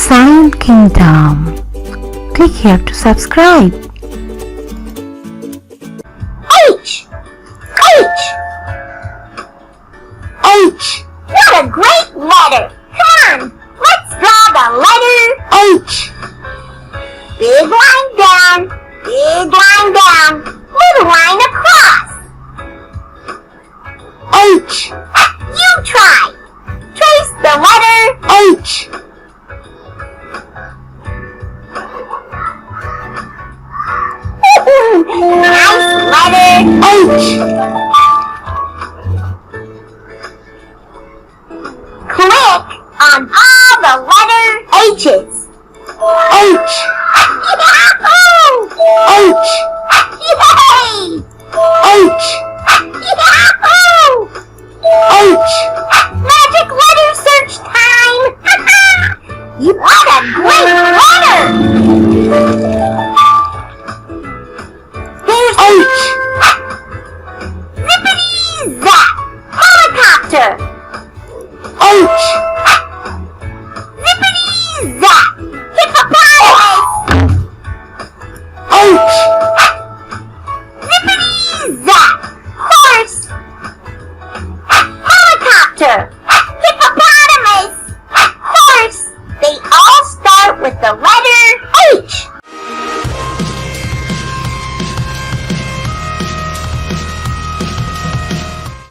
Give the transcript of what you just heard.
Silent Kingdom. Click here to subscribe. H. H. H. What a great letter. Come on, let's draw the letter H. Big line down, little line across. H. You try. Trace the letter H. Nice letter H. Click on all the letter H's. H. Yahoo! H. Yay! H. Yahoo! H. Magic letter search time! What a great letter! Here's H. Zippity-zap! Helicopter! H. Zippity-zap! Hippopotamus! H.